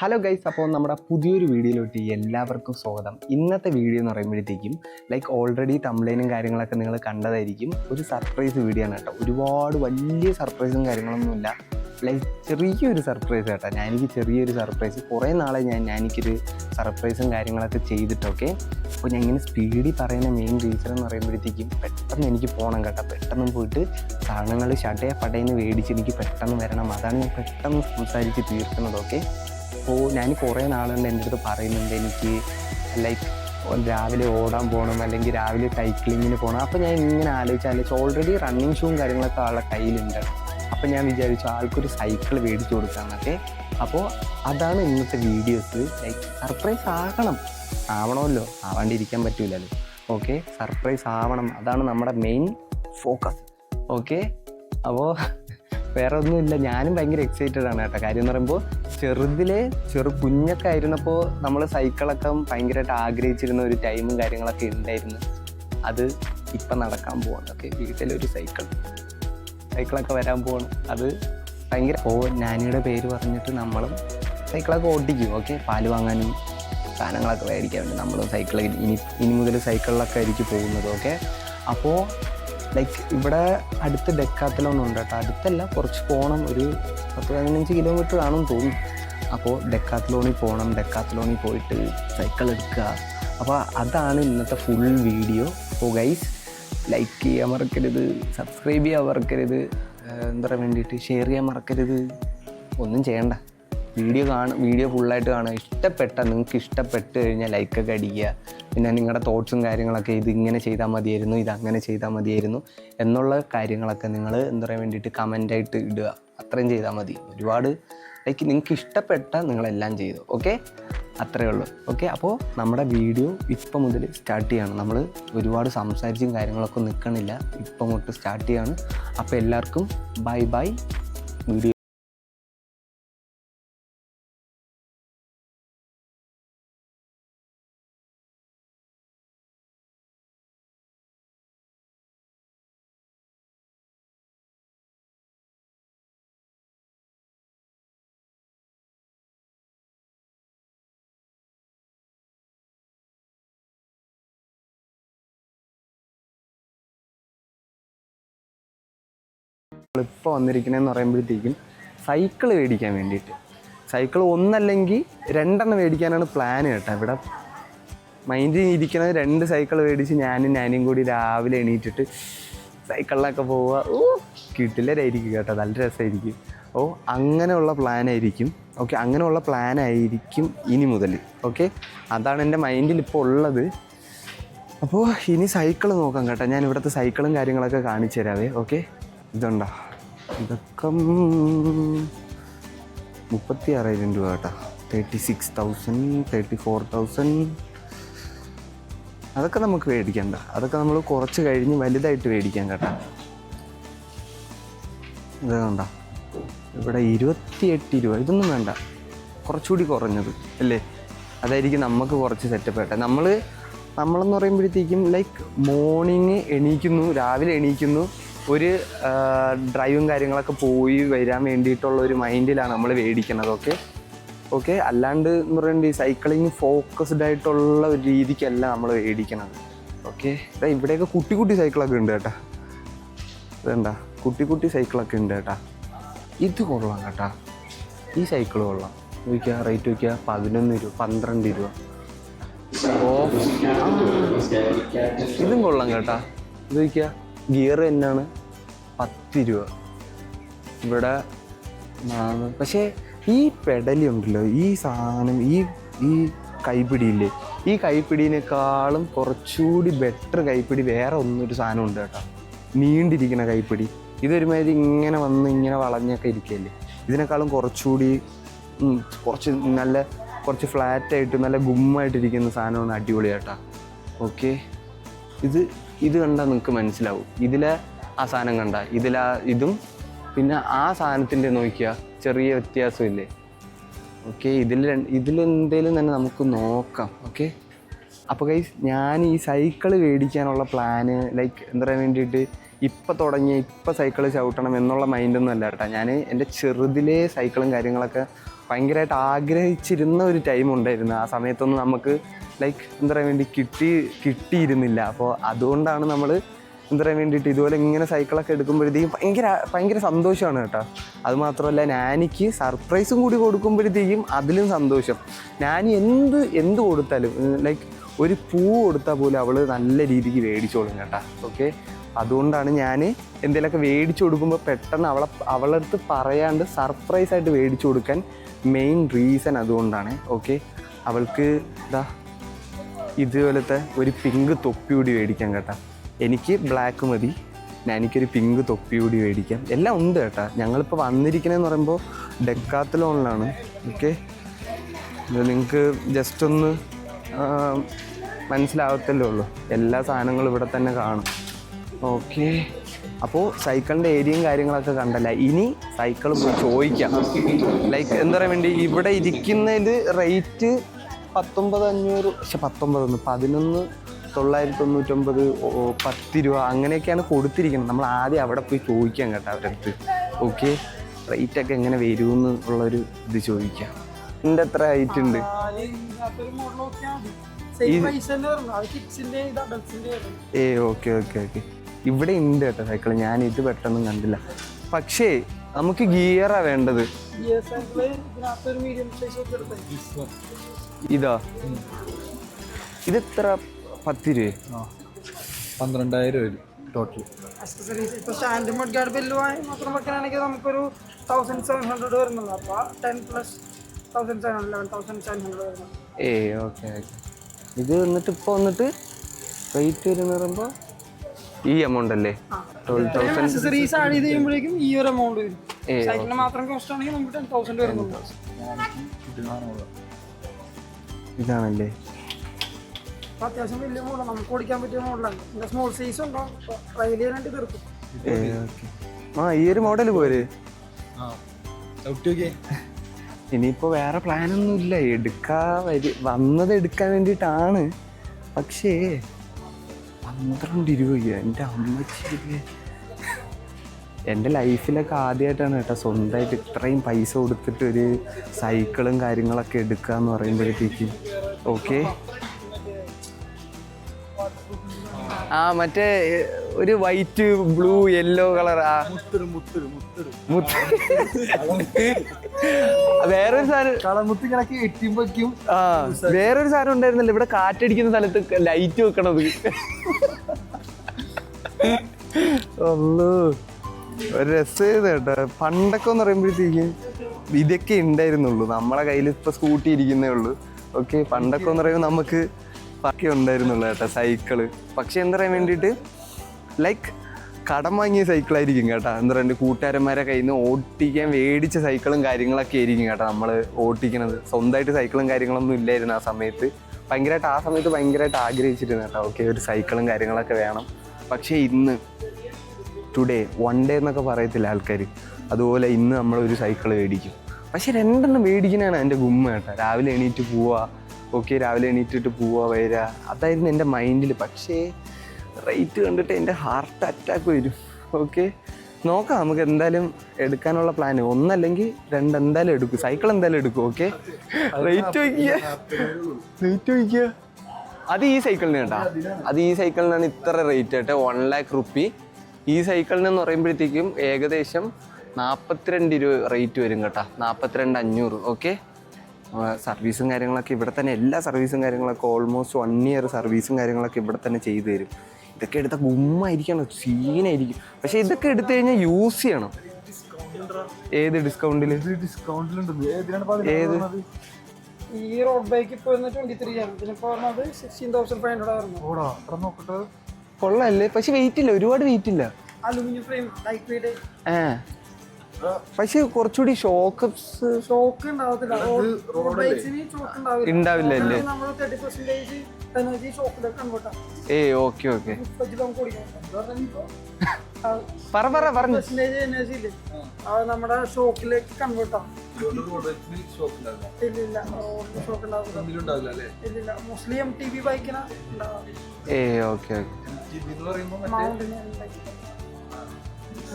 Hello guys, അപ്പോൾ നമ്മുടെ പുതിയൊരു വീഡിയോയിലോട്ട് എല്ലാവർക്കും സ്വാഗതം. ഇന്നത്തെ വീഡിയോ എന്ന് പറയുമ്പോഴത്തേക്കും ഓൾറെഡി തംബ്നെയിലും കാര്യങ്ങളൊക്കെ നിങ്ങൾ കണ്ടതായിരിക്കും. ഒരു സർപ്രൈസ് വീഡിയോ ആണ് കേട്ടോ. ഒരുപാട് വലിയ സർപ്രൈസും കാര്യങ്ങളൊന്നുമില്ല, ചെറിയൊരു സർപ്രൈസ് കേട്ടോ. എനിക്ക് ചെറിയൊരു സർപ്രൈസ് കുറേ നാളെ എനിക്കൊരു സർപ്രൈസും കാര്യങ്ങളൊക്കെ ചെയ്തിട്ടൊക്കെ. അപ്പോൾ ഞാൻ ഇങ്ങനെ സ്പീഡിൽ പറയുന്ന മെയിൻ റീസൺ എന്ന് പറയുമ്പോഴത്തേക്കും പെട്ടെന്ന് എനിക്ക് പോകണം കേട്ടോ. പെട്ടെന്ന് പോയിട്ട് സാധനങ്ങൾ പടയെന്ന് മേടിച്ച് എനിക്ക് പെട്ടെന്ന് വരണം. അതാണ് ഞാൻ പെട്ടെന്ന് സംസാരിച്ച് തീർക്കുന്നതൊക്കെ. അപ്പോൾ ഞാൻ കുറേ നാളുകൊണ്ട് എൻ്റെ അടുത്ത് പറയുന്നുണ്ട് എനിക്ക് രാവിലെ ഓടാൻ പോകണം, അല്ലെങ്കിൽ രാവിലെ സൈക്ലിങ്ങിന് പോകണം. അപ്പോൾ ഞാൻ ഇങ്ങനെ ആലോചിച്ച് ഓൾറെഡി റണ്ണിങ് ഷൂവും കാര്യങ്ങളൊക്കെ ആളുടെ കയ്യിലുണ്ട്. അപ്പോൾ ഞാൻ വിചാരിച്ചു ആൾക്കൊരു സൈക്കിൾ മേടിച്ചു കൊടുക്കാമെന്നൊക്കെ. അപ്പോൾ അതാണ് ഇന്നത്തെ വീഡിയോസ്. സർപ്രൈസ് ആവണമല്ലോ, ആവാണ്ടിരിക്കാൻ പറ്റൂലല്ലോ. ഓക്കെ, സർപ്രൈസ് ആവണം, അതാണ് നമ്മുടെ മെയിൻ ഫോക്കസ്. ഓക്കെ, അപ്പോൾ വേറെ ഒന്നുമില്ല, ഞാനും ഭയങ്കര എക്സൈറ്റഡ് ആണ് കേട്ടോ. കാര്യം എന്ന് പറയുമ്പോൾ കുഞ്ഞൊക്കെ ആയിരുന്നപ്പോൾ നമ്മൾ സൈക്കിളൊക്കെ ഭയങ്കരമായിട്ട് ആഗ്രഹിച്ചിരുന്ന ഒരു ടൈമും കാര്യങ്ങളൊക്കെ ഉണ്ടായിരുന്നു. അത് ഇപ്പം നടക്കാൻ പോകണം. ഓക്കെ, വീട്ടിലൊരു സൈക്കിളൊക്കെ വരാൻ പോകണം. അത് ഭയങ്കര നാനിയുടെ പേര് പറഞ്ഞിട്ട് നമ്മളും സൈക്കിളൊക്കെ ഓടിക്കും. ഓക്കെ, പാല് വാങ്ങാനും സാധനങ്ങളൊക്കെ മേടിക്കാൻ വേണ്ടി നമ്മളും ഇനി മുതൽ സൈക്കിളിലൊക്കെ ആയിരിക്കും പോകുന്നത്. ഓക്കെ, അപ്പോൾ ഇവിടെ അടുത്ത് ഡെക്കാത്തലോൺ ഉണ്ട് കേട്ടോ. അടുത്തല്ല, കുറച്ച് പോകണം, ഒരു 10-15 കിലോമീറ്റർ ആണെന്ന് തോന്നുന്നു. അപ്പോൾ ഡെക്കാത്തലോണിൽ പോകണം. ഡെക്കാത്തലോണിൽ പോയിട്ട് സൈക്കിൾ എടുക്കുക. അപ്പോൾ അതാണ് ഇന്നത്തെ ഫുൾ വീഡിയോ. അപ്പോൾ ഗൈസ്, ലൈക്ക് ചെയ്യാൻ മറക്കരുത്, സബ്സ്ക്രൈബ് ചെയ്യാൻ മറക്കരുത്, വേണ്ടിയിട്ട് ഷെയർ ചെയ്യാൻ മറക്കരുത്. ഒന്നും ചെയ്യണ്ട, വീഡിയോ ഫുള്ളായിട്ട് കാണുക. നിങ്ങൾക്ക് ഇഷ്ടപ്പെട്ട് കഴിഞ്ഞാൽ ലൈക്കൊക്കെ അടിക്കുക. പിന്നെ നിങ്ങളുടെ തോട്ട്സും കാര്യങ്ങളൊക്കെ, ഇതിങ്ങനെ ചെയ്താൽ മതിയായിരുന്നു, ഇതങ്ങനെ ചെയ്താൽ മതിയായിരുന്നു എന്നുള്ള കാര്യങ്ങളൊക്കെ നിങ്ങൾ വേണ്ടിയിട്ട് കമൻ്റായിട്ട് ഇടുക. അത്രയും ചെയ്താൽ മതി. ഒരുപാട് നിങ്ങൾക്ക് ഇഷ്ടപ്പെട്ട നിങ്ങളെല്ലാം ചെയ്തു. ഓക്കെ, അത്രയേ ഉള്ളൂ. ഓക്കെ, അപ്പോൾ നമ്മുടെ വീഡിയോ ഇപ്പം മുതൽ സ്റ്റാർട്ട് ചെയ്യണം. നമ്മൾ ഒരുപാട് സംസാരിച്ചും കാര്യങ്ങളൊക്കെ നിൽക്കണില്ല, ഇപ്പം തൊട്ട് സ്റ്റാർട്ട് ചെയ്യാണ്. അപ്പോൾ എല്ലാവർക്കും ബൈ. വീഡിയോ ഇപ്പോൾ വന്നിരിക്കണമെന്ന് പറയുമ്പോഴത്തേക്കും സൈക്കിൾ മേടിക്കാൻ വേണ്ടിയിട്ട്. സൈക്കിൾ ഒന്നല്ലെങ്കിൽ 2 മേടിക്കാനാണ് പ്ലാൻ കേട്ടോ. ഇവിടെ മൈൻഡിൽ ഇരിക്കുന്നത് 2 സൈക്കിൾ മേടിച്ച് ഞാനും കൂടി രാവിലെ എണീറ്റിട്ട് സൈക്കിളിലൊക്കെ പോവുക. കിട്ടില്ലായിരിക്കും കേട്ടോ, നല്ല രസമായിരിക്കും. അങ്ങനെയുള്ള പ്ലാനായിരിക്കും. ഓക്കെ, അങ്ങനെയുള്ള പ്ലാനായിരിക്കും ഇനി മുതൽ. ഓക്കെ, അതാണ് എൻ്റെ മൈൻഡിൽ ഇപ്പോൾ ഉള്ളത്. അപ്പോൾ ഇനി സൈക്കിൾ നോക്കാം കേട്ടോ. ഞാൻ ഇവിടുത്തെ സൈക്കിളും കാര്യങ്ങളൊക്കെ കാണിച്ചു തരാവേ. ഓക്കെ, ഇതുണ്ടോ, ഇതൊക്കെ 36,000 രൂപ കേട്ടോ. 36,000 34,000 അതൊക്കെ നമുക്ക് മേടിക്കണ്ട. അതൊക്കെ നമ്മൾ കുറച്ച് കഴിഞ്ഞ് വലുതായിട്ട് മേടിക്കാം കേട്ടോ. ഇത് കണ്ടോ, ഇവിടെ 28 രൂപ. ഇതൊന്നും വേണ്ട, കുറച്ചുകൂടി കുറഞ്ഞത് അല്ലേ, അതായിരിക്കും നമുക്ക് കുറച്ച് സെറ്റപ്പ് കേട്ടോ. നമ്മളെന്ന് പറയുമ്പോഴത്തേക്കും മോർണിംഗ് രാവിലെ എണീക്കുന്നു, ഒരു ഡ്രൈവും കാര്യങ്ങളൊക്കെ പോയി വരാൻ വേണ്ടിയിട്ടുള്ള ഒരു മൈൻഡിലാണ് നമ്മൾ മേടിക്കുന്നത്. ഓക്കെ, അല്ലാണ്ട് എന്ന് പറയുന്നത് ഈ സൈക്ലിങ് ഫോക്കസ്ഡ് ആയിട്ടുള്ള ഒരു രീതിക്കല്ല നമ്മൾ മേടിക്കണത്. ഓക്കെ, ഇവിടെയൊക്കെ കുട്ടി സൈക്കിളൊക്കെ ഉണ്ട് കേട്ടോ. ഇതെന്താ, കുട്ടി സൈക്കിളൊക്കെ ഉണ്ട് കേട്ടോ. ഇത് കൊള്ളാം കേട്ടോ, ഈ സൈക്കിൾ കൊള്ളാം. നോക്കിയാൽ റേറ്റ് നോക്കിയാൽ 11 രൂപ 12 രൂപ. ഇതും കൊള്ളാം കേട്ടോ. ഇത് നോക്കിയാൽ ഗിയർ എന്നാണ് 10 രൂപ. ഇവിടെ പക്ഷേ ഈ പെഡലി ഉണ്ടല്ലോ, ഈ സാധനം, ഈ കൈപ്പിടിയില്ലേ, ഈ കൈപ്പിടീനേക്കാളും കുറച്ചുകൂടി ബെറ്റർ കൈപ്പിടി വേറെ ഒരു സാധനം ഉണ്ട് കേട്ടോ. നീണ്ടിരിക്കുന്ന കൈപ്പിടി. ഇതൊരുമാതിരി ഇങ്ങനെ വന്ന് ഇങ്ങനെ വളഞ്ഞൊക്കെ ഇരിക്കുകയല്ലേ. ഇതിനേക്കാളും കുറച്ച് ഫ്ലാറ്റായിട്ട് നല്ല ഗുമ്മായിട്ടിരിക്കുന്ന സാധനമാണ്. അടിപൊളി കേട്ടോ. ഓക്കെ, ഇത് കണ്ടാൽ നിങ്ങൾക്ക് മനസ്സിലാവും. ആ സാധനം കണ്ട ഇതും പിന്നെ ആ സാധനത്തിൻ്റെ നോക്കിയാൽ ചെറിയ വ്യത്യാസമില്ലേ. ഓക്കെ, ഇതിലെന്തേലും തന്നെ നമുക്ക് നോക്കാം. ഓക്കെ, അപ്പോൾ ഗൈസ്, ഞാൻ ഈ സൈക്കിൾ മേടിക്കാനുള്ള പ്ലാന് വേണ്ടിയിട്ട് ഇപ്പം സൈക്കിൾ ചവിട്ടണം എന്നുള്ള മൈൻഡൊന്നും അല്ല കേട്ടോ. ഞാൻ എൻ്റെ ചെറുതിലേ സൈക്കിളും കാര്യങ്ങളൊക്കെ ഭയങ്കരമായിട്ട് ആഗ്രഹിച്ചിരുന്ന ഒരു ടൈം ഉണ്ടായിരുന്നു. ആ സമയത്തൊന്നും നമുക്ക് ലൈക്ക് എന്താ പറയാൻ വേണ്ടി കിട്ടിയിരുന്നില്ല. അപ്പോൾ അതുകൊണ്ടാണ് നമ്മൾ എന്താ പറയാൻ വേണ്ടിയിട്ട് ഇതുപോലെ ഇങ്ങനെ സൈക്കിളൊക്കെ എടുക്കുമ്പോഴത്തേക്കും ഭയങ്കര സന്തോഷമാണ് കേട്ടോ. അതുമാത്രമല്ല നാനിക്ക് സർപ്രൈസും കൂടി കൊടുക്കുമ്പോഴത്തേക്കും അതിലും സന്തോഷം. നാനി എന്ത് കൊടുത്താലും ലൈക്ക് ഒരു പൂ കൊടുത്താൽ പോലും അവൾ നല്ല രീതിക്ക് മേടിച്ചോളും കേട്ടോ. ഓക്കെ, അതുകൊണ്ടാണ് ഞാൻ എന്തെങ്കിലുമൊക്കെ മേടിച്ചു കൊടുക്കുമ്പോൾ പെട്ടെന്ന് അവളുടെ അടുത്ത് പറയാണ്ട് സർപ്രൈസായിട്ട് മേടിച്ചു കൊടുക്കാൻ മെയിൻ റീസൺ അതുകൊണ്ടാണ്. ഓക്കെ, അവൾക്ക് ഇതുപോലത്തെ ഒരു പിങ്ക് തൊപ്പി കൂടി മേടിക്കാം കേട്ടോ. എനിക്ക് ബ്ലാക്ക് മതി, എനിക്കൊരു പിങ്ക് തൊപ്പി കൂടി മേടിക്കാം. എല്ലാം ഉണ്ട് കേട്ടോ. ഞങ്ങളിപ്പോൾ വന്നിരിക്കണമെന്ന് പറയുമ്പോൾ ഡെക്കാത്തലോണിലാണ്. ഓക്കെ, നിങ്ങൾക്ക് ജസ്റ്റ് ഒന്ന് മനസ്സിലാവത്തല്ലേ ഉള്ളൂ. എല്ലാ സാധനങ്ങളും ഇവിടെ തന്നെ കാണും. ഓക്കെ, അപ്പോൾ സൈക്കിളിൻ്റെ ഏരിയയും കാര്യങ്ങളൊക്കെ കണ്ടല്ല. ഇനി സൈക്കിൾ പോയി ചോദിക്കാം. ലൈക്ക് എന്താ പറയാൻ വേണ്ടി ഇവിടെ ഇരിക്കുന്നതിൽ റേറ്റ് 19,500, പക്ഷെ 11,999, 10 രൂപ അങ്ങനെയൊക്കെയാണ് കൊടുത്തിരിക്കുന്നത്. നമ്മൾ ആദ്യം അവിടെ പോയി ചോദിക്കാം കേട്ടോ അവരുടെ അടുത്ത്. ഓക്കെ, റേറ്റൊക്കെ എങ്ങനെ വരുമെന്ന് ഉള്ളൊരു ഇത് ചോദിക്കാം. ഇതിൻ്റെ എത്ര ഹൈറ്റ് ഉണ്ട്? ഓക്കെ ഓക്കെ ഓക്കെ, ഇവിടെ ഉണ്ട് കേട്ടോ സൈക്കിൾ. ഞാൻ ഇത് പെട്ടെന്ന് കണ്ടില്ല. പക്ഷേ നമുക്ക് ഗിയറാ വേണ്ടത്. ഇതാ, ഇതെത്ര? 10 രൂപ? 12,000 രൂപ ടോട്ടൽ. നമുക്കൊരു 1,700 വരുന്നുള്ളൂ. അപ്പോൾ 10 പ്ലസ് 1,700, 11,700 വരുന്നു. Okay okay. ഇത് വന്നിട്ട് ഇപ്പോൾ വന്നിട്ട് റേറ്റ് വരുന്ന പറയുമ്പോൾ ഈ എമൗണ്ട് അല്ലേ? 12,000. ആക്സസറീസ് ആഡ് ചെയ്ത് കഴിയുമ്പോഴേക്കും ഈ ഒരു എമൗണ്ട് വരും. സൈക്കിളിന് മാത്രം കോസ്റ്റ് ആണെങ്കിൽ നമുക്ക് 10,000 വരുന്നുണ്ട്. ഇതാണല്ലേ? അത്യാവശ്യം വലിയ മോഡലാണ്, നമുക്ക് ഓടിക്കാൻ പറ്റിയ മോഡലാണ്. പിന്നെ സ്മോൾ സൈസ് ഉണ്ടാവും, ട്രയൽ ചെയ്യാനായിട്ട് തീർക്കും. ഈ ഒരു മോഡൽ പോര്. ഇനിയിപ്പോൾ വേറെ പ്ലാനൊന്നും ഇല്ല. വന്നത് എടുക്കാൻ വേണ്ടിയിട്ടാണ്. പക്ഷേ 12 രൂപയ്ക്ക് എൻ്റെ അമ്മച്ചി, എൻ്റെ ലൈഫിലൊക്കെ ആദ്യമായിട്ടാണ് കേട്ടോ സ്വന്തമായിട്ട് ഇത്രയും പൈസ കൊടുത്തിട്ട് ഒരു സൈക്കിളും കാര്യങ്ങളൊക്കെ എടുക്കുക എന്ന് പറയുമ്പോഴത്തേക്ക്. ഓക്കെ, മറ്റേ ഒരു വൈറ്റ് ബ്ലൂ യെല്ലോ കളർ. വേറൊരു സാധനം വേറൊരു സാധനം ഉണ്ടായിരുന്നല്ലോ ഇവിടെ കാറ്റടിക്കുന്ന സ്ഥലത്ത് ലൈറ്റ് വെക്കണത്. ഒരു രസമായിരുന്നു കേട്ടോ. പണ്ടൊക്കെ എന്ന് പറയുമ്പോഴത്തേക്കും ഇതൊക്കെ ഉണ്ടായിരുന്നുള്ളൂ. നമ്മളെ കയ്യിൽ ഇപ്പൊ സ്കൂട്ടി ഇരിക്കുന്നേ ഉള്ളൂ. ഓക്കെ, പണ്ടൊക്കെ എന്ന് പറയുമ്പോൾ നമുക്ക് ഒക്കെ ഉണ്ടായിരുന്നുള്ളൂ കേട്ടോ സൈക്കിള്. പക്ഷെ എന്താ പറയാൻ വേണ്ടിയിട്ട് ലൈക്ക് കടം വാങ്ങിയ സൈക്കിളായിരിക്കും കേട്ടോ. എന്താ പറയുക, കൂട്ടുകാരന്മാരെ കയ്യിൽ നിന്ന് ഓട്ടിക്കാൻ മേടിച്ച സൈക്കിളും കാര്യങ്ങളൊക്കെ ആയിരിക്കും കേട്ടോ നമ്മൾ ഓട്ടിക്കണത്. സ്വന്തമായിട്ട് സൈക്കിളും കാര്യങ്ങളൊന്നും ഇല്ലായിരുന്നു ആ സമയത്ത്. ഭയങ്കരമായിട്ട് ആഗ്രഹിച്ചിരുന്നു കേട്ടോ. ഓക്കെ, ഒരു സൈക്കിളും കാര്യങ്ങളൊക്കെ വേണം. പക്ഷേ ഇന്ന് ടുഡേ, വൺ ഡേ എന്നൊക്കെ പറയത്തില്ല ആൾക്കാർ, അതുപോലെ ഇന്ന് നമ്മളൊരു സൈക്കിൾ മേടിക്കും. പക്ഷെ 2 മേടിക്കണതാണ് എൻ്റെ ഗുമ്മ കേട്ടോ. രാവിലെ എണീറ്റ് പോവുക. ഓക്കെ, രാവിലെ എണീറ്റിട്ട് പോവുക വരിക, അതായിരുന്നു എൻ്റെ മൈൻഡിൽ. പക്ഷേ റേറ്റ് കണ്ടിട്ട് എൻ്റെ ഹാർട്ട് അറ്റാക്ക് വരും. ഓക്കെ, നോക്കാം, നമുക്ക് എന്തായാലും എടുക്കാനുള്ള പ്ലാൻ. 1 അല്ലെങ്കിൽ 2 എന്തായാലും എടുക്കും. സൈക്കിൾ എന്തായാലും എടുക്കും. ഓക്കെ, റേറ്റ് വയ്ക്കുക. അത് ഈ സൈക്കിളിന് കേട്ടോ. അത് ഈ സൈക്കിളിനാണ് ഇത്ര റേറ്റ് കേട്ടോ, 1 lakh റുപ്പി. ഈ സൈക്കിളിനെന്ന് പറയുമ്പോഴത്തേക്കും ഏകദേശം 42 രൂപ റേറ്റ് വരും കേട്ടോ. 42,500. ഓക്കെ, സർവീസും കാര്യങ്ങളൊക്കെ ഇവിടെ തന്നെ, എല്ലാ സർവീസും കാര്യങ്ങളൊക്കെ ഓൾമോസ്റ്റ് 1 year സർവീസും കാര്യങ്ങളൊക്കെ ഇവിടെ തന്നെ ചെയ്തു തരും. ഇതൊക്കെ എടുത്ത ഗുമ്മായിരിക്കണം, സീനായിരിക്കും. പക്ഷെ ഇതൊക്കെ എടുത്തു കഴിഞ്ഞാൽ യൂസ് ചെയ്യണം. ഏത് ഡിസ്കൗണ്ടില്? ഏത്? ഈ റോഡ് ബൈക്ക് ഇപ്പോൾ 23 ആണ്. ഇതിനിപ്പോൾ പറഞ്ഞത് 16,500 കൊള്ളല്ലേ? പക്ഷെ വെയിറ്റ് ഇല്ല, ഒരുപാട് വെയിറ്റ് ഇല്ല. Aluminium frame, light weight. പക്ഷെ കുറച്ചുകൂടി ഷോക്ക് ഉണ്ടാവില്ല അല്ലേ? ഓക്കെ ഓക്കെ, പറഞ്ഞു. നമ്മുടെ ഷോക്കിലേക്ക് കൺവേർട്ട് ആവും. മോസ്റ്റ്ലി MTB ബൈക്കിന് ഓക്കെ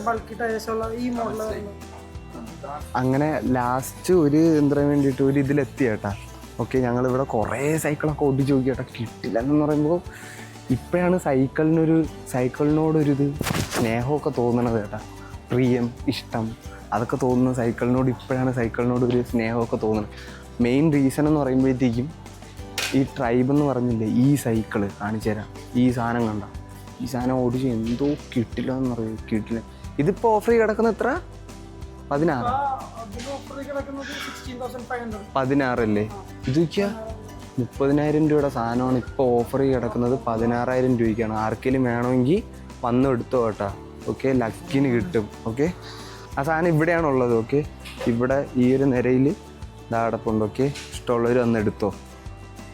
ബൾക്കി ടയേഴ്സ് ഉള്ള ഈ മോഡൽ. അങ്ങനെ ലാസ്റ്റ് ഒരു എന്താ വേണ്ടിയിട്ട് ഒരു ഇതിലെത്തി ചേട്ടാ. ഓക്കെ, ഞങ്ങളിവിടെ കുറേ സൈക്കിളൊക്കെ ഓടിച്ച് നോക്കി ചേട്ടാ, കിട്ടില്ല എന്ന് പറയുമ്പോൾ ഇപ്പോഴാണ് സൈക്കിളിനോടൊരിത് സ്നേഹമൊക്കെ തോന്നണത് ചേട്ടാ. പ്രിയം, ഇഷ്ടം അതൊക്കെ തോന്നുന്ന സൈക്കിളിനോട് ഇപ്പോഴാണ് സൈക്കിളിനോടൊരു സ്നേഹമൊക്കെ തോന്നുന്നത്. മെയിൻ റീസൺ എന്ന് പറയുമ്പോഴത്തേക്കും ഈ ട്രൈബ് എന്ന് പറഞ്ഞില്ലേ, ഈ സൈക്കിള് കാണിച്ചു തരാം. ഈ സാധനം കണ്ട, ഈ സാധനം ഓടിച്ച് എന്തോ കിട്ടില്ല എന്ന് പറയും, കിട്ടില്ല. ഇതിപ്പോൾ ഓഫർ കിടക്കുന്ന എത്ര? 16 16 ഇത് വയ്ക്കുക 30,000 രൂപയുടെ സാധനമാണ് ഇപ്പോൾ ഓഫർ കിടക്കുന്നത്. 16,000 രൂപയ്ക്കാണ്. ആർക്കെങ്കിലും വേണമെങ്കിൽ വന്ന് എടുത്തോ കേട്ടോ. ഓക്കെ, ലക്കിന് കിട്ടും. ഓക്കെ, ആ സാധനം ഇവിടെയാണുള്ളത്. ഓക്കെ, ഇവിടെ ഈ ഒരു നിരയിൽ ഇതാടപ്പുണ്ട്. ഓക്കെ, ഇഷ്ടമുള്ളവർ വന്ന് എടുത്തോ.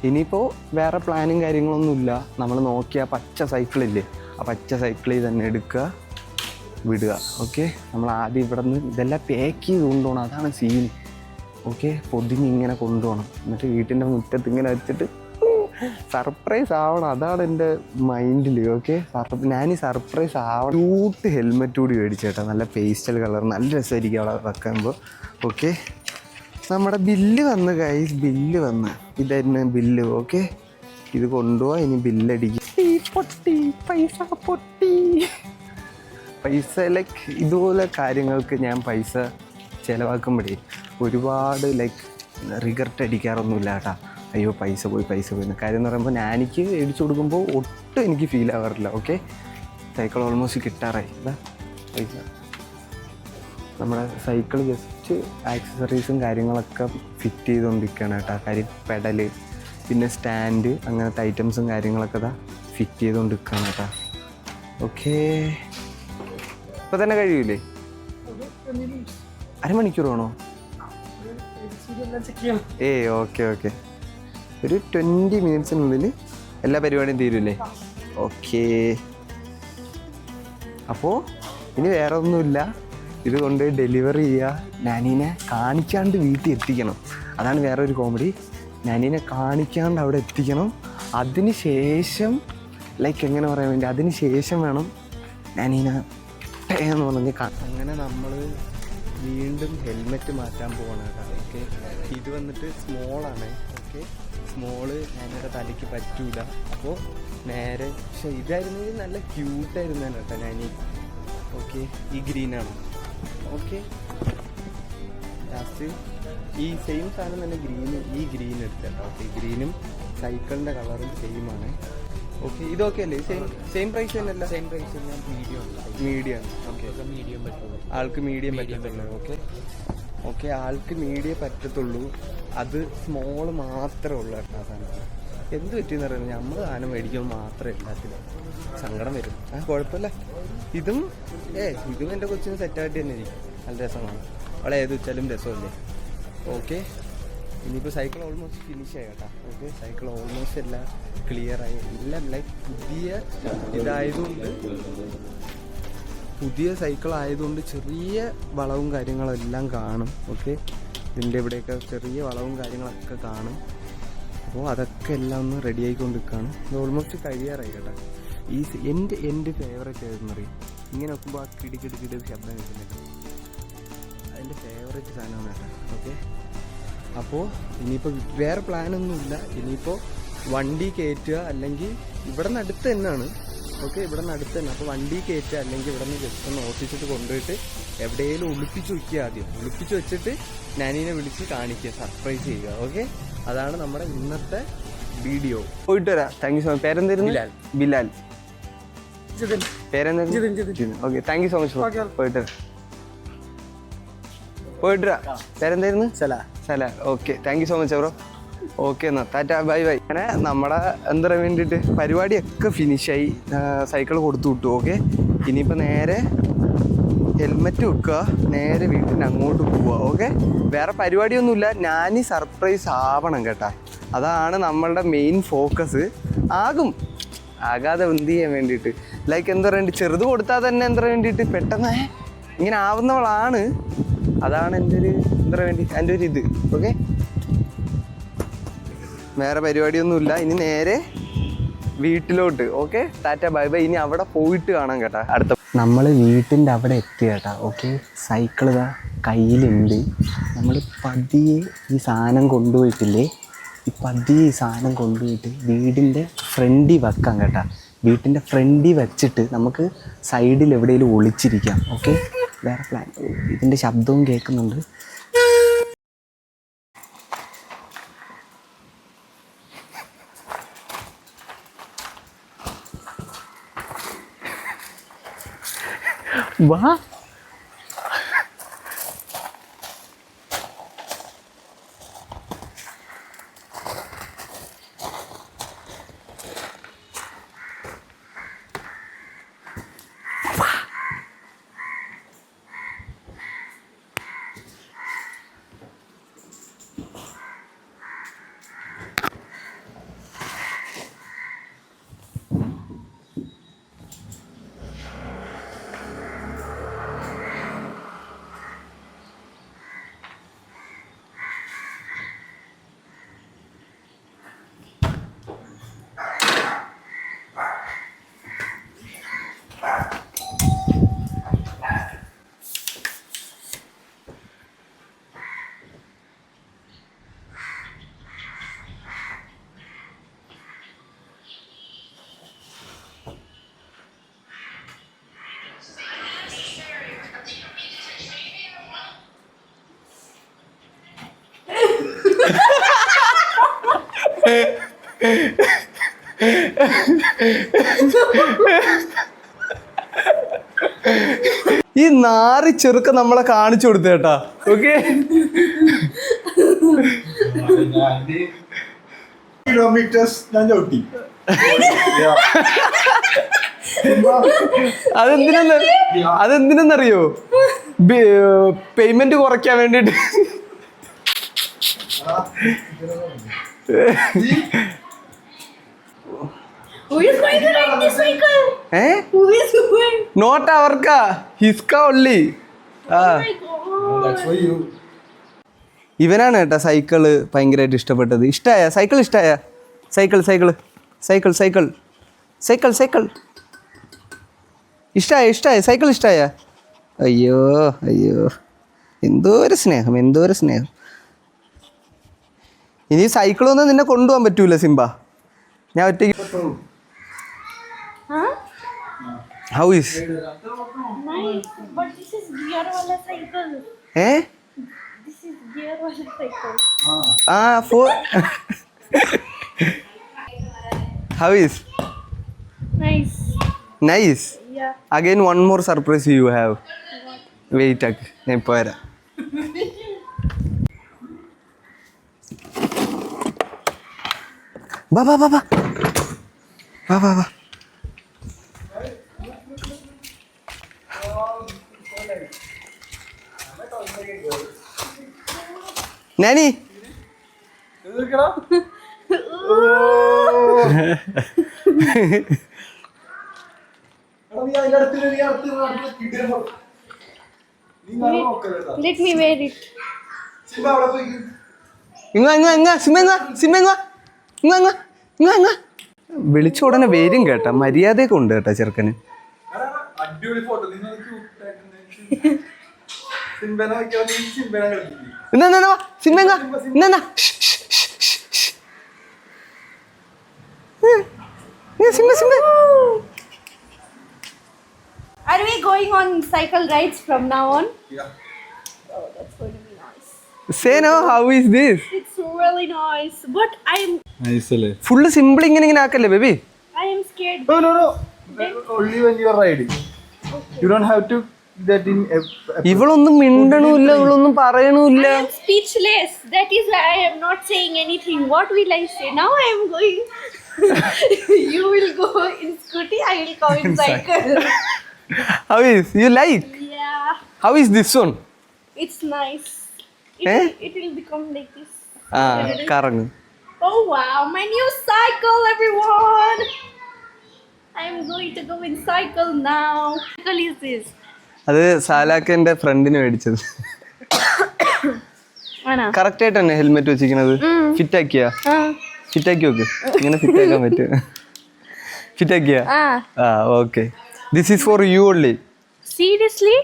ഇനിയിപ്പോൾ വേറെ പ്ലാനും കാര്യങ്ങളൊന്നുമില്ല. നമ്മൾ നോക്കിയ പച്ച സൈക്കിളില്ലേ, ആ പച്ച സൈക്കിളിൽ തന്നെ എടുക്കുക, വിടുക. ഓക്കെ, നമ്മൾ ആദ്യം ഇവിടെ നിന്ന് ഇതെല്ലാം പാക്ക് ചെയ്ത് കൊണ്ടുപോകണം. അതാണ് സീൻ. ഓക്കെ, പൊതിഞ്ഞ് ഇങ്ങനെ കൊണ്ടുപോകണം. എന്നിട്ട് വീട്ടിൻ്റെ മുറ്റത്ത് ഇങ്ങനെ വെച്ചിട്ട് സർപ്രൈസ് ആവണം. അതാണ് എൻ്റെ മൈൻഡിൽ. ഓക്കെ, ഞാൻ ഈ സർപ്രൈസ് ആവണം. ക്യൂട്ട് ഹെൽമെറ്റ് കൂടി മേടിച്ചേട്ടാ, നല്ല പേസ്റ്റൽ കളർ, നല്ല രസമായിരിക്കും അവിടെ വെക്കുമ്പോൾ. ഓക്കെ, നമ്മുടെ ബില്ല് വന്ന് ഗൈസ്, ബില്ല് വന്ന് ഇതായിരുന്നു ബില്ല്. ഓക്കെ, ഇത് കൊണ്ടുപോവാ. ഇനി ബില്ലടിക്കും. പൈസ ലൈക്ക് ഇതുപോലെ കാര്യങ്ങൾക്ക് ഞാൻ പൈസ ചിലവാക്കുമ്പോഴേ ഒരുപാട് ലൈക്ക് റിഗ്രറ്റ് അടിക്കാറൊന്നുമില്ല കേട്ടാ. അയ്യോ പൈസ പോയി കാര്യം എന്ന് പറയുമ്പോൾ എനിക്ക് മേടിച്ചു കൊടുക്കുമ്പോൾ ഒട്ടും എനിക്ക് ഫീൽ ആവാറില്ല. ഓക്കെ, സൈക്കിൾ ഓൾമോസ്റ്റ് കിട്ടാറായി. പൈസ നമ്മുടെ സൈക്കിൾ ജസ്റ്റ് ആക്സസറീസും കാര്യങ്ങളൊക്കെ ഫിറ്റ് ചെയ്തുകൊണ്ടിരിക്കുകയാണ് കേട്ടോ. കാര്യം പെഡല്, പിന്നെ സ്റ്റാൻഡ്, അങ്ങനത്തെ ഐറ്റംസും കാര്യങ്ങളൊക്കെ ഫിറ്റ് ചെയ്തുകൊണ്ടിരിക്കുകയാണ് കേട്ടോ. ഓക്കെ, ഇപ്പം തന്നെ കഴിയൂലേ? അരമണിക്കൂർ വേണോ? ഓക്കെ, ഒരു 20 മിനിറ്റ്സിനുള്ളിൽ എല്ലാ പരിപാടിയും തീരൂലേ? ഓക്കെ, അപ്പോൾ ഇനി വേറെ ഒന്നുമില്ല. ഇത് കൊണ്ട് ഡെലിവറി ചെയ്യുക, നാനീനെ കാണിക്കാണ്ട് വീട്ടിൽ എത്തിക്കണം. അതാണ് വേറെ ഒരു കോമഡി. നാനീനെ കാണിക്കാണ്ട് അവിടെ എത്തിക്കണം. അതിന് ശേഷം ലൈക്ക് എങ്ങനെ പറയാൻ വേണ്ടി, അതിന് ശേഷം വേണം നാനീനെ എന്ന് പറഞ്ഞ് അങ്ങനെ നമ്മൾ വീണ്ടും ഹെൽമെറ്റ് മാറ്റാൻ പോവാണ് കേട്ടോ. ഓക്കെ, ഇത് വന്നിട്ട് സ്മോളാണ്. ഓക്കെ, സ്മോള് ഞാനിവിടെ തലയ്ക്ക് പറ്റൂല. അപ്പോൾ നേരെ, പക്ഷെ ഇതായിരുന്നെങ്കിൽ നല്ല ക്യൂട്ടായിരുന്നു കേട്ടോ ഞാനീ. ഓക്കെ, ഈ ഗ്രീനാണ്. ഓക്കെ, ലാസ്റ്റ് ഈ സെയിം സാധനം തന്നെ ഈ ഗ്രീൻ എടുത്തിട്ടോ. ഓക്കെ, ഗ്രീനും സൈക്കിളിൻ്റെ കളറും സെയിമാണ്. ഓക്കെ, ഇതൊക്കെ അല്ലേ സെയിം പ്രൈസ് തന്നെയല്ല? സെയിം പ്രൈസ് ഞാൻ മീഡിയം. ഓക്കെ, മീഡിയം പറ്റുള്ളൂ. ആൾക്ക് മീഡിയം പറ്റത്തുള്ളൂ. ഓക്കെ, ആൾക്ക് മീഡിയം പറ്റത്തുള്ളൂ. അത് സ്മോള് മാത്രമേ ഉള്ളൂ കേട്ടോ. ആ സാധനം എന്ത് പറ്റിയെന്ന് പറയുന്നത്, നമ്മൾ സാധനം മേടിക്കുമ്പോൾ മാത്രമേ എല്ലാത്തിനും സങ്കടം വരും. കുഴപ്പമില്ല. ഇതും എൻ്റെ കൊച്ചിന് സെറ്റായിട്ട് തന്നെ ഇരിക്കും. നല്ല രസമാണ്. അവളെ ഏത് വെച്ചാലും രസമല്ലേ? ഓക്കെ, ഇനിയിപ്പോൾ സൈക്കിൾ ഓൾമോസ്റ്റ് ഫിനിഷ് ആയി കേട്ടോ. ഓക്കെ, സൈക്കിൾ ഓൾമോസ്റ്റ് എല്ലാം ക്ലിയറായി. എല്ലാം ലൈക്ക് പുതിയ സൈക്കിൾ ആയതുകൊണ്ട് ചെറിയ വളവും കാര്യങ്ങളെല്ലാം കാണും. ഓക്കെ, ഇതിൻ്റെ ഇവിടെയൊക്കെ ചെറിയ വളവും കാര്യങ്ങളൊക്കെ കാണും. അപ്പോൾ അതൊക്കെ എല്ലാം ഒന്ന് റെഡി ആയിക്കൊണ്ടിരിക്കുകയാണ്. ഇത് ഓൾമോസ്റ്റ് കഴിയാറായി കേട്ടോ. എൻ്റെ ഫേവറേറ്റ് ആയിരുന്നു അറിയും. ഇങ്ങനെ നോക്കുമ്പോൾ ആ കിടികിടി ശബ്ദം കേൾക്കുന്നുണ്ട്. അതിൻ്റെ ഫേവറേറ്റ് സാധനമാണ് കേട്ടോ. ഓക്കെ, അപ്പോൾ ഇനിയിപ്പോൾ വേറെ പ്ലാനൊന്നുമില്ല. ഇനിയിപ്പോൾ വണ്ടി കയറ്റുക, അല്ലെങ്കിൽ ഇവിടെ നിന്ന് അടുത്ത് തന്നെയാണ്. ഓക്കെ, ഇവിടെ നിന്ന് അടുത്ത് തന്നെ. അപ്പോൾ വണ്ടി കയറ്റുക, അല്ലെങ്കിൽ ഇവിടെ നിന്ന് ജസ്റ്റ് ഒന്ന് ഓട്ടിച്ചിട്ട് കൊണ്ടുപോയിട്ട് എവിടെയെങ്കിലും ഒളിപ്പിച്ച് വയ്ക്കുക. ആദ്യം ഒളിപ്പിച്ച് വെച്ചിട്ട് നാനീനെ വിളിച്ച് കാണിക്കുക, സർപ്രൈസ് ചെയ്യുക. ഓക്കെ, അതാണ് നമ്മുടെ ഇന്നത്തെ വീഡിയോ. പോയിട്ട് വരാം. Thank you so much. പേരെന്തായിരുന്നു? ബിലാൽ. പേരെന്തായിരുന്നു? Okay, thank you so much. പോയിട്ട് വരാം. പേരെന്തായിരുന്നു? Sala. Okay, thank you so much bro. Okay, എന്നാൽ ടാറ്റ, ബൈ. അങ്ങനെ നമ്മുടെ എന്താ പറയാൻ വേണ്ടിയിട്ട് പരിപാടിയൊക്കെ ഫിനിഷായി. സൈക്കിൾ കൊടുത്തു വിട്ടു. ഓക്കെ, ഇനിയിപ്പോൾ നേരെ ഹെൽമെറ്റ് വെക്കുക, നേരെ വീട്ടിൻ്റെ അങ്ങോട്ട് പോവുക. ഓക്കെ, വേറെ പരിപാടിയൊന്നുമില്ല. ഞാൻ സർപ്രൈസ് ആവണം കേട്ടാ. അതാണ് നമ്മളുടെ മെയിൻ ഫോക്കസ്. ആകാതെ എന്ത് ചെയ്യാൻ വേണ്ടിയിട്ട്, ലൈക്ക് എന്താ പറയുക, ചെറുത് കൊടുത്താൽ തന്നെ എന്താ വേണ്ടിയിട്ട് പെട്ടെന്ന് ഇങ്ങനെ ആവുന്നവളാണ്. അതാണ് എൻ്റെ ഒരു എന്താ വേണ്ടി എൻ്റെ ഒരു ഇത്. ഓക്കെ, വേറെ പരിപാടിയൊന്നുമില്ല. ഇനി നേരെ വീട്ടിലോട്ട്. Okay, tata, bye. ഇനി അവിടെ പോയിട്ട് കാണാം കേട്ടാ. അടുത്ത നമ്മൾ വീട്ടിൻ്റെ അവിടെ എത്തി കേട്ടാ. ഓക്കെ, സൈക്കിൾ ഇതാ കയ്യിലുണ്ട്. നമ്മൾ പതിയെ ഈ സാധനം കൊണ്ടുപോയിട്ടില്ലേ, ഈ പതിയെ ഈ സാധനം കൊണ്ടുപോയിട്ട് വീടിൻ്റെ ഫ്രണ്ടിൽ വെക്കാം കേട്ടാ. വീട്ടിൻ്റെ ഫ്രണ്ടിൽ വെച്ചിട്ട് നമുക്ക് സൈഡിൽ എവിടെയെങ്കിലും ഒളിച്ചിരിക്കാം. ഓക്കെ, വേറെ പ്ലാൻ. ഇതിൻ്റെ ശബ്ദവും കേൾക്കുന്നുണ്ട്. വാ, ഈ നാറി ചെറുക്ക നമ്മളെ കാണിച്ചു കൊടുത്തു കേട്ടാ. ഓക്കെ, കിലോമീറ്റേഴ്സ് ഞാൻ ചവിട്ടി. അതെന്തിനെന്നറിയോ? പേയ്മെന്റ് കുറയ്ക്കാൻ വേണ്ടിട്ട്. Who is going to ride this cycle? Who is going? Not അവർക്കാ, ഹിസ്ക only. Oh my god. That's for you. ഇവനാണ് കേട്ടാ സൈക്കിള് ഭയങ്കരമായിട്ട് ഇഷ്ടപ്പെട്ടത്. ഇഷ്ടമായ സൈക്കിൾ? ഇഷ്ടമായ cycle? Cycle cycle cycle cycle cycle ഇഷ്ടമായ സൈക്കിൾ ഇഷ്ടമായ? അയ്യോ അയ്യോ, എന്തോരം സ്നേഹം, എന്തോരം സ്നേഹം. ഇനി സൈക്കിളൊന്നും നിന്നെ കൊണ്ടുപോകാൻ പറ്റൂല സിംബ, ഞാൻ ഒറ്റയ്ക്ക്. Huh? How is? Nice. But this is gear wala cycle. This is gear wala cycle. For how is? Nice. Nice. Yeah. Again one more surprise you have. Wait ak, ഞാൻ ഇപ്പോ വരാം. വാ വാ വാ വാ വാ വാ വാ. Nani Let me wear it. വിളിച്ച ഉടനെ വരും കേട്ടാ, മര്യാദയൊക്കെ ഉണ്ട് കേട്ടാ ചെറുക്കന്. അടിപൊളി photo. Are we going on cycle rides from now on? Yeah. Oh, that's going to be nice. Say no, how is this? It's really nice, but Nice അല്ലേ? Full simple ഇങ്ങനെ ആക്കല്ലേ baby? I am scared. No. Only when you are riding. Okay. You don't have to that in. ഇവളൊന്നും മിണ്ടണമില്ല, ഇവളൊന്നും പറയണമില്ല. I am speechless. That is why I am not saying anything. What will I say? Now I am going. You will go in scooty, I will go in cycle. How is? You like? Yeah, How is this one? it's nice. It will become like this. കറങ്ങ്. Oh wow, my new cycle, everyone! I am going to go in cycle now. What cycle is this? അത് സാലാക്കന്റെ ഫ്രണ്ടിന് മേടിച്ചത്. Anna. Correct ആയിട്ട് തന്നെ helmet വെച്ചിരിക്കുന്നത്. Fit ആക്കിയാ? Fit ആക്കി നോക്ക്, ഇങ്ങനെ fit ആക്കാൻ പറ്റും. ഫിറ്റ് ആക്കിയാ? Okay. This is for you only. Seriously?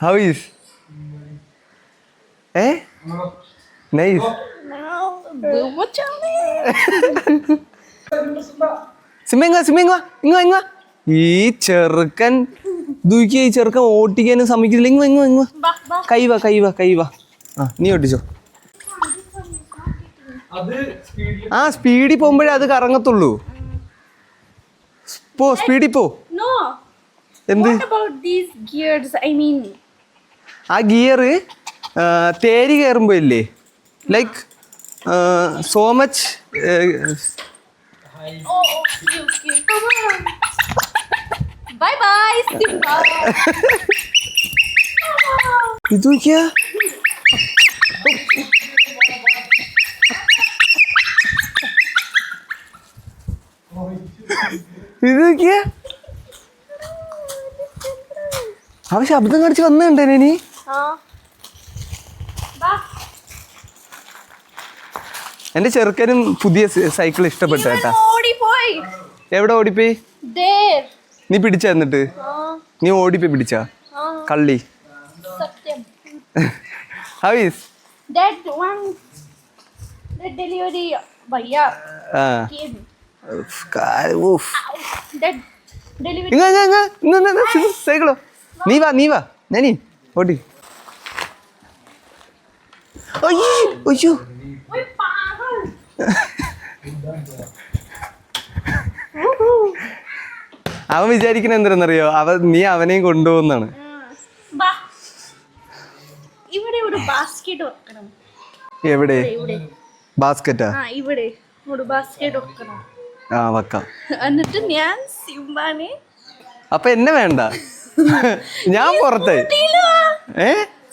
How is? Nice. No. Bumachane. സിമ്മ ഇങ്ങ ഈ ചെറുക്കൻ ദൂക്കി ഈ ചെറുക്കൻ ഓട്ടിക്കാനും സമ്മതിക്കില്ല. ഇങ്ങ Ba. കൈവ ആ നീ ഓട്ടിച്ചോ. ആ സ്പീഡിൽ പോകുമ്പോഴേ അത് കറങ്ങത്തുള്ളൂ. സ്പീഡിൽ പോ. No. എന്ത് What about these gears? I mean. ആ ഗിയർ തേരി കയറുമ്പോ ഇല്ലേ, like so much. Okay. Come on. Bye, Simba. ഇത് നോക്കിയാ അവ ശബ്ദം കാണിച്ച് വന്നിട്ടുണ്ടേ നീ. എന്റെ ചെറുക്കനും പുതിയ സൈക്കിൾ ഇഷ്ടപ്പെട്ടു കേട്ടാ. എവിടെ ഓടിപ്പോയി? There. നീ പിടിച്ച എന്നിട്ട് നീ ഓടിപ്പോയി പിടിച്ചാ കള്ളി. Satyam. How is? That one. That delivery. Bhaiya. Came. That delivery. സൈക്കിളോ നീ വാ ഞാനീ ഓടി. അയ്യോ Oi, pagal. അവൻ വിചാരിക്കണ എന്തെന്നറിയോ, നീ അവനെയും കൊണ്ടുപോകുന്നാണ്. Ba. ഇവിടെ ഒരു ബാസ്ക്കറ്റ് വെക്കണം. എവിടെ ഇവിടെ. ബാസ്ക്കറ്റാ? ഇവിടെ ഒരു ബാസ്ക്കറ്റ് വെക്കണം. വെക്കാം. എന്നിട്ട് ഞാൻ സിംബാനെ. അപ്പൊ എന്നെ വേണ്ട, ഞാൻ പുറത്ത്.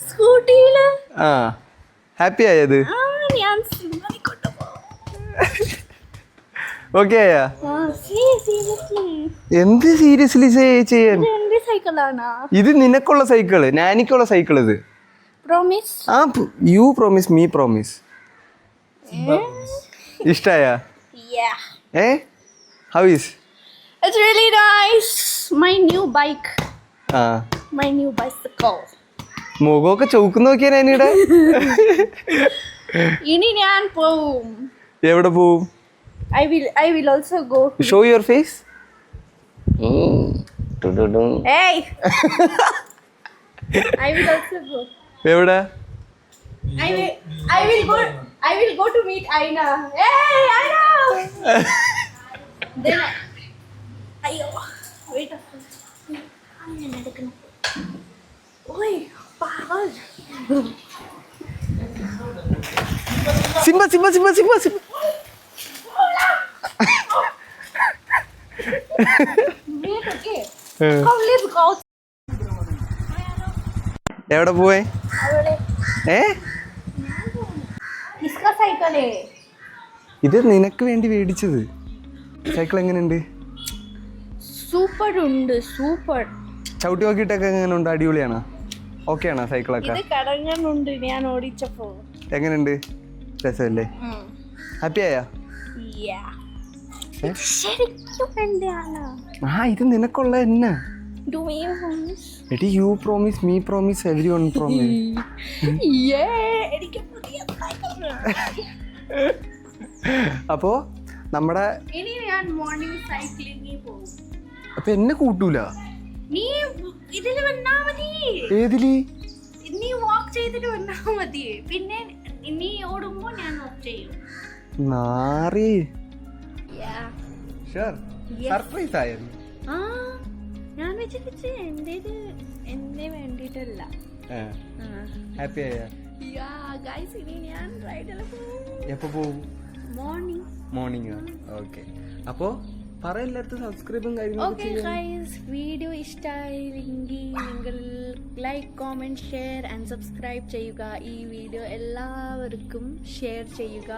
സ്കൂട്ടിയില്. ഹാപ്പി ആയത്? ഞാൻ സിംബാനെ കൊണ്ടുപോകും. ഓക്കെ ആയാ? Seriously. എന്ത് സീരിയസ്ലി ചെയ്യാൻ? എന്റെ സൈക്കിളാണ് ഇത്. നിനക്കുള്ള സൈക്കിള്, നാനിക്കുള്ള സൈക്കിൾ ഇത്. Promise. You promise, me promise. ഇഷ്ടായ? How is? It's really nice. My new bike. My new bicycle. മുഖമൊക്കെ ചൗക്കുന്ന നോക്കിയാ നാനിയുടെ. ഇനി ഞാൻ പോവും. എവിടെ പോവും? I will also go. Show your face. Hey. I will also go. എവിടെ? I will go to meet Aina. Hey, Aina. Then ayo. Wait a second. ഞാൻ എടുക്കണം. ഓയ് Pagal. Simba. Wait, okay. Come, let's go. എവിടെ പോവേ? അവിടെ. इसका cycle है. ഇത് നിനക്ക് വേണ്ടി മേടിച്ചത്. സൈക്കിൾ എങ്ങനെയുണ്ട്? സൂപ്പർ ഉണ്ട്, സൂപ്പർ. ചവിട്ടി നോക്കിയിട്ടൊക്കെ എങ്ങനെയുണ്ട്? അടിപൊളിയാണോ? ഓക്കെ ആണോ സൈക്കിളൊക്കെ? ഇത് കടങ്ങുന്നുണ്ട് ഞാൻ ഓടിച്ചപ്പോ. എങ്ങനെയുണ്ട്? രസമല്ലേ? ഹാപ്പി ആയാ? ശരിക്കും എന്താണ്? ഇത് നിനക്കുള്ള എന്നാ? Do you promise? എടി U promise, me promise, everyone promise. എനിക്ക് പുതിയ സൈക്കിൾ. അപ്പോ നമ്മുടെ ഇനി ഞാൻ മോർണിംഗ് സൈക്ലിംഗിൽ പോകും. അപ്പൊ എന്നെ കൂട്ടൂല? നീ ഇതിൽ വന്നാ മതി. ഏതില്? നീ വാക്ക് ചെയ്തിട്ട് വന്നാ മതി. പിന്നെ നീ ഓടുമ്പോ ഞാൻ വാക്ക് ചെയ്യും. നാറി. സർപ്രൈസ് ആയിരുന്നു. ഞാൻ വെച്ചിട്ട് എന്റെ വേണ്ടിട്ടല്ല. ഹാപ്പി ആയ? ഗൈസ് ഇനി ഞാൻ റൈഡില് പോകും. എപ്പോ പോകും? മോർണിംഗ്. ഓക്കെ. അപ്പോ പറ എല്ലാവർക്കും സബ്സ്ക്രൈബും കാര്യങ്ങളൊക്കെ ചെയ്യാം. ഗൈസ് വീഡിയോ ഇഷ്ടമായെങ്കിൽ നിങ്ങൾ like, comment, share and subscribe ചെയ്യുക. ഈ വീഡിയോ എല്ലാവർക്കും ഷെയർ ചെയ്യുക.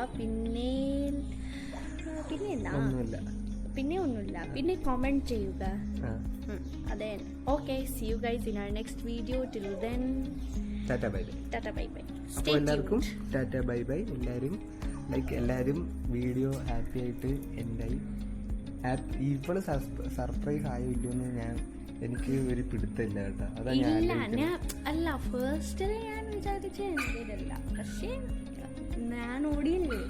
പിന്നെ ഒന്നുമില്ല, പിന്നെ കമന്റ് ചെയ്യുക. അതെ. Okay, see you guys in our next video. Till then, Tata bye bye. അപ്പോൾ എല്ലാവർക്കും ടാറ്റ ബൈ ബൈ. എല്ലാവരും വീഡിയോ ഹാപ്പി ആയിട്ട് എൻഡായി ഇവള് സർപ്രൈസ് ആയോ ഇല്ലെന്ന് എനിക്ക് ഒരു പിടുത്തമില്ല കേട്ടോ. അതാ ഞാൻ ഇല്ല ഞാൻ അല്ല ഫസ്റ്റ് ഞാൻ വിചാരിച്ച എന്തിനല്ല, പക്ഷേ ഞാൻ ഓടിയില്ലേ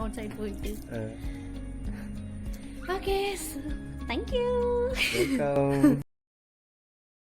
ഔട്ട് സൈഡ് പോയിട്ട്. Okay thank U.